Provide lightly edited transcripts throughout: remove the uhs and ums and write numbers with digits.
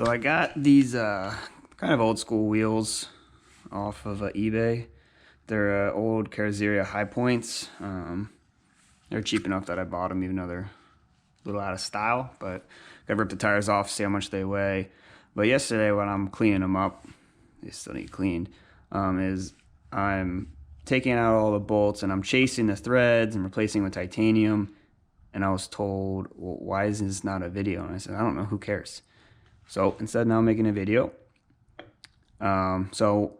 So I got these kind of old school wheels off of eBay. They're old Carrozzeria High Points. They're cheap enough that I bought them, even though they're a little out of style. But I ripped the tires off, see how much they weigh. But yesterday when I'm cleaning them up, they still need cleaned, is I'm taking out all the bolts and I'm chasing the threads and replacing with titanium. And I was told, well, why is this not a video? And I said, I don't know, who cares? So instead now I'm making a video. So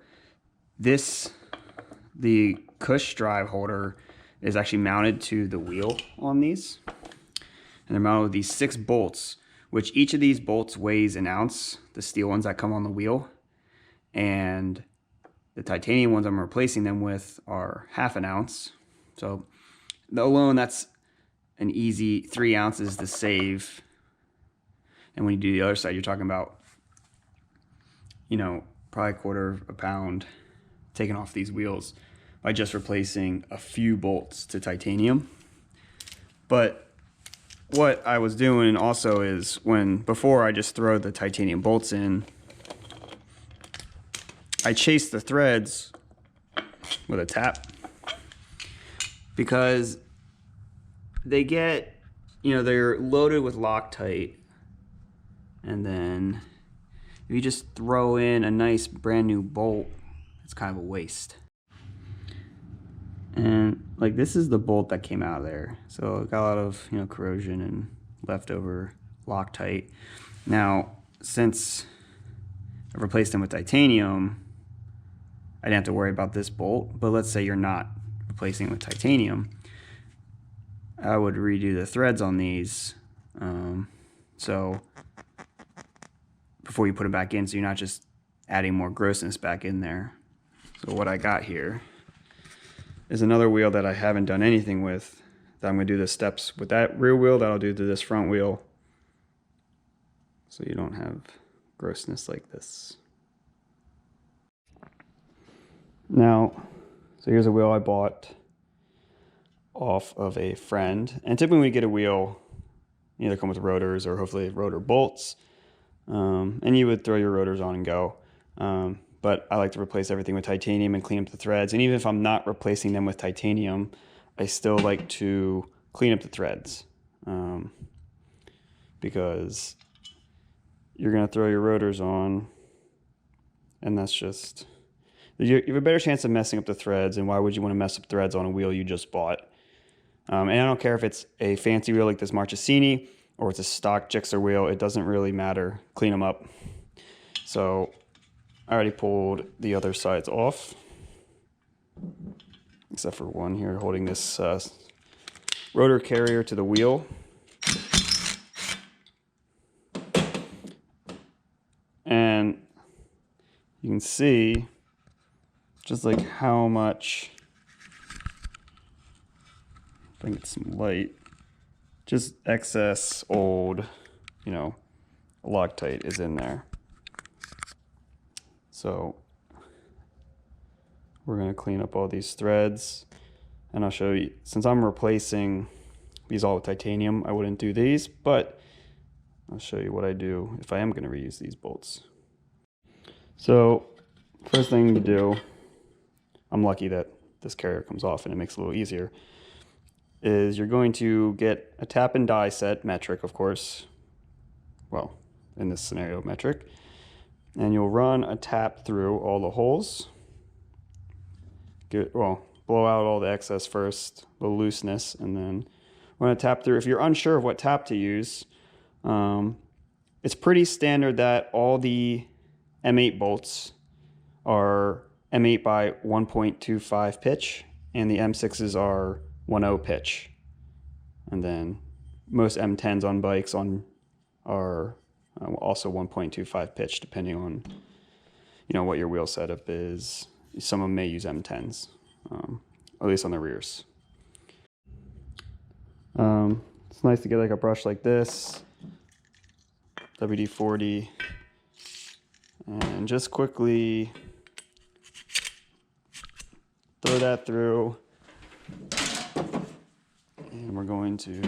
the cush drive holder is actually mounted to the wheel on these. And they're mounted with these 6 bolts, which each of these bolts weighs an ounce, the steel ones that come on the wheel. And the titanium ones I'm replacing them with are half an ounce. So alone, that's an easy 3 ounces to save. And when you do the other side, you're talking about, you know, probably 1/4 pound taking off these wheels by just replacing a few bolts to titanium. But what I was doing also is before I just throw the titanium bolts in, I chase the threads with a tap, because they get, you know, they're loaded with Loctite, and then if you just throw in a nice brand new bolt, it's kind of a waste. And like, this is the bolt that came out of there, so it got a lot of, you know, corrosion and leftover Loctite. Now, since I replaced them with titanium, I didn't have to worry about this bolt. But let's say you're not replacing it with titanium, I would redo the threads on these, so before you put it back in, so you're not just adding more grossness back in there. So what I got here is another wheel that I haven't done anything with, that I'm going to do the steps with that rear wheel that I'll do to this front wheel, so you don't have grossness like this. Now, so here's a wheel I bought off of a friend, and typically when you get a wheel, you either come with rotors or hopefully rotor bolts, and you would throw your rotors on and go. But I like to replace everything with titanium and clean up the threads. And even if I'm not replacing them with titanium, I still like to clean up the threads, because you're going to throw your rotors on, and that's just, you have a better chance of messing up the threads. And why would you want to mess up threads on a wheel you just bought? And I don't care if it's a fancy wheel like this Marchesini or it's a stock Gixxer wheel, it doesn't really matter. Clean them up. So I already pulled the other sides off, except for one here holding this rotor carrier to the wheel. And you can see just like how much, if I can get some light, just excess old, you know, Loctite is in there. So we're going to clean up all these threads, and I'll show you, since I'm replacing these all with titanium, I wouldn't do these, but I'll show you what I do if I am going to reuse these bolts. So first thing to do, I'm lucky that this carrier comes off and it makes it a little easier, is you're going to get a tap and die set, metric of course, well in this scenario metric, and you'll run a tap through all the holes. Blow out all the excess first, the looseness, and then run a tap through. If you're unsure of what tap to use, it's pretty standard that all the M8 bolts are M8 by 1.25 pitch, and the M6s are 1.0 pitch. And then most M10s on bikes are also 1.25 pitch, depending on, you know, what your wheel setup is. Some of them may use M10s, at least on the rears. It's nice to get like a brush like this, WD-40, and just quickly throw that through, and we're going to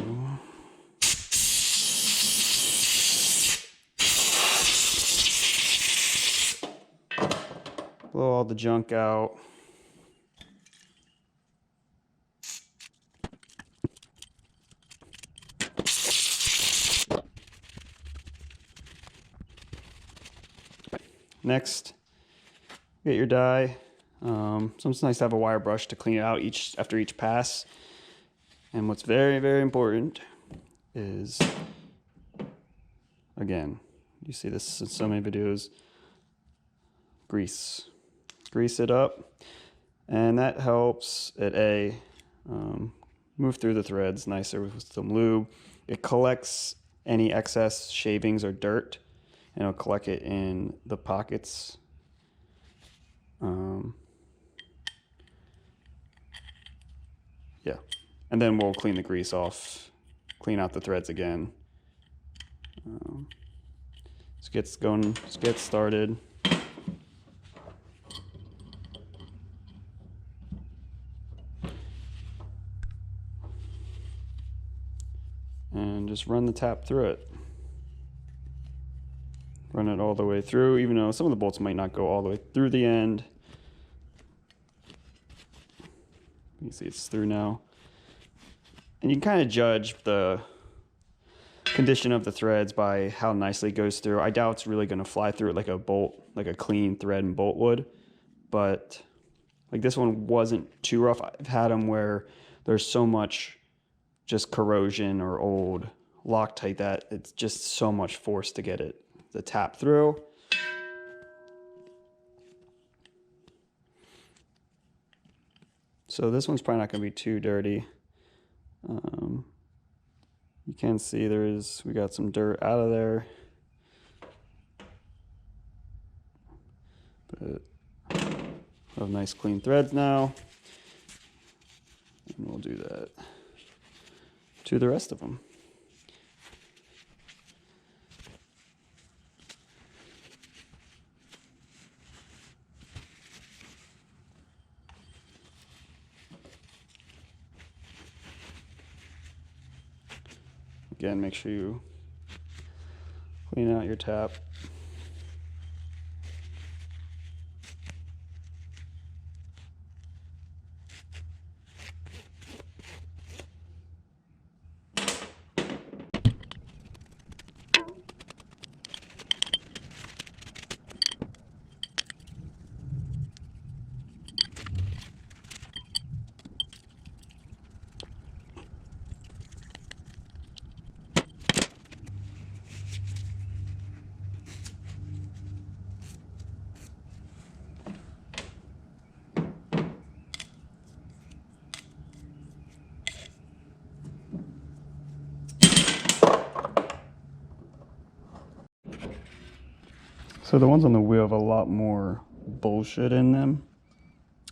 blow all the junk out. Next, get your die. So it's nice to have a wire brush to clean it out after each pass. And what's very, very important is, again, you see this in so many videos, grease. Grease it up, and that helps it move through the threads nicer with some lube. It collects any excess shavings or dirt, and it'll collect it in the pockets. Yeah, and then we'll clean the grease off, clean out the threads again. Let's get started. And just run the tap through it. Run it all the way through, even though some of the bolts might not go all the way through the end. You can see it's through now. And you can kind of judge the condition of the threads by how nicely it goes through. I doubt it's really going to fly through it like a bolt, like a clean thread and bolt would. But like this one wasn't too rough. I've had them where there's so much just corrosion or old Loctite that it's just so much force to get it to tap through. So this one's probably not going to be too dirty. You can see we got some dirt out of there. But we have nice clean threads now. And we'll do that to the rest of them. Again, make sure you clean out your tap. So the ones on the wheel have a lot more bullshit in them.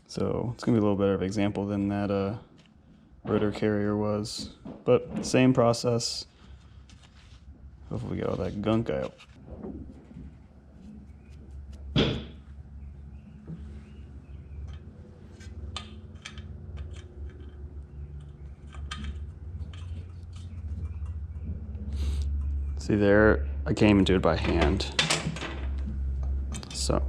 So it's gonna be a little better of an example than that rotor carrier was. But same process. Hopefully we get all that gunk out. See there, I can't even do it by hand. So.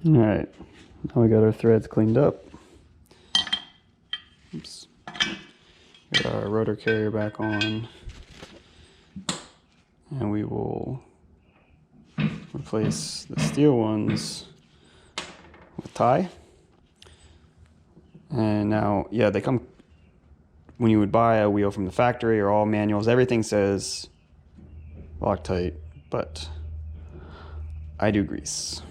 All right, now we got our threads cleaned up. Put our rotor carrier back on, and we will replace the steel ones with tie. And now, yeah, they come, when you would buy a wheel from the factory or all manuals, everything says Loctite, but I do grease.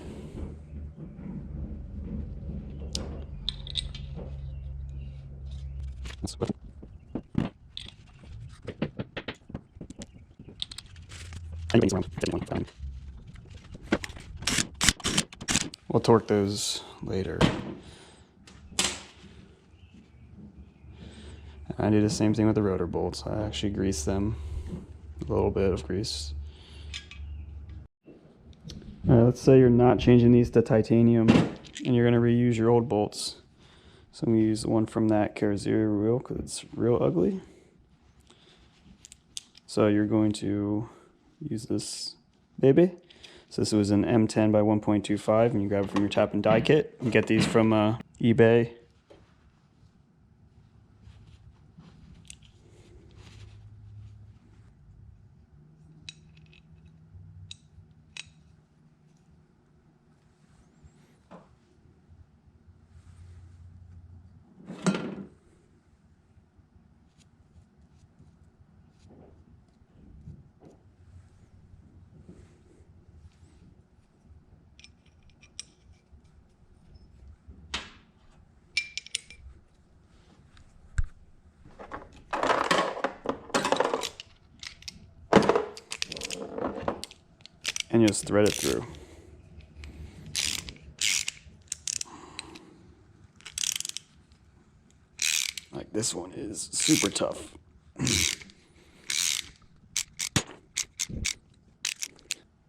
We'll torque those later. I do the same thing with the rotor bolts. I actually grease them, a little bit of grease. Let's say you're not changing these to titanium and you're going to reuse your old bolts. So I'm going to use the one from that Carrozzeria wheel because it's real ugly. So you're going to use this baby. So this was an M10 by 1.25, and you grab it from your tap and die kit. You get these from eBay. And just thread it through. Like this one is super tough. And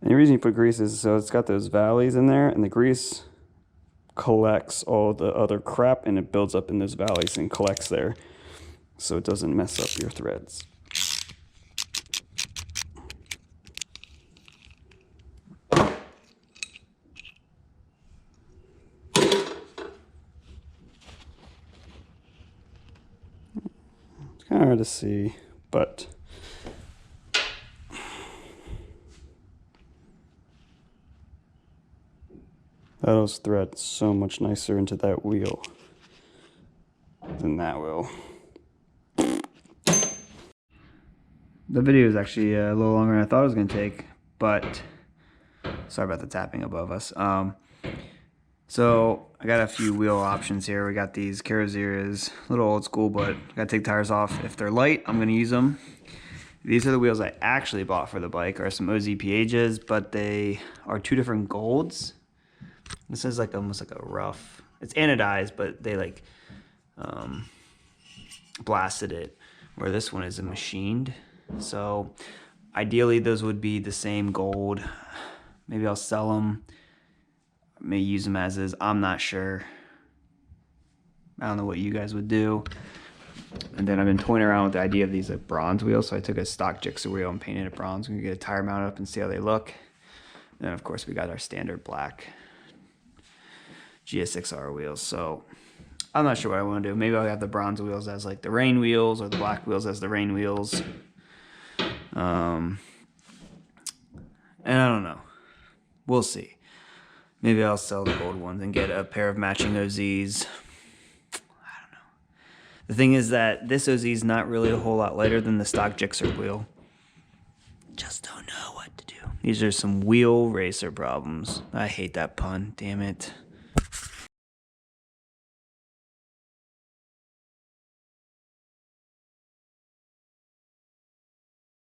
the reason you put grease is so it's got those valleys in there, and the grease collects all the other crap and it builds up in those valleys and collects there, so it doesn't mess up your threads. It's kind of hard to see, but those thread so much nicer into that wheel than that will. The video is actually a little longer than I thought it was going to take, but sorry about the tapping above us. So I got a few wheel options here. We got these Carrozzerias, a little old school, but gotta take tires off. If they're light, I'm gonna use them. These are the wheels I actually bought for the bike, are some OZPHs, but they are two different golds. This is like almost like a rough, it's anodized, but they like blasted it, where this one is a machined. So ideally those would be the same gold. Maybe I'll sell them. May use them as is. I'm not sure. I don't know what you guys would do. And then I've been toying around with the idea of these like bronze wheels. So I took a stock Gixxer wheel and painted it bronze. We can get a tire mount up and see how they look. And then of course we got our standard black GS6R wheels. So I'm not sure what I want to do. Maybe I'll have the bronze wheels as like the rain wheels, or the black wheels as the rain wheels. And I don't know. We'll see. Maybe I'll sell the gold ones and get a pair of matching OZs. I don't know. The thing is that this OZ is not really a whole lot lighter than the stock Gixxer wheel. Just don't know what to do. These are some wheel racer problems. I hate that pun, damn it.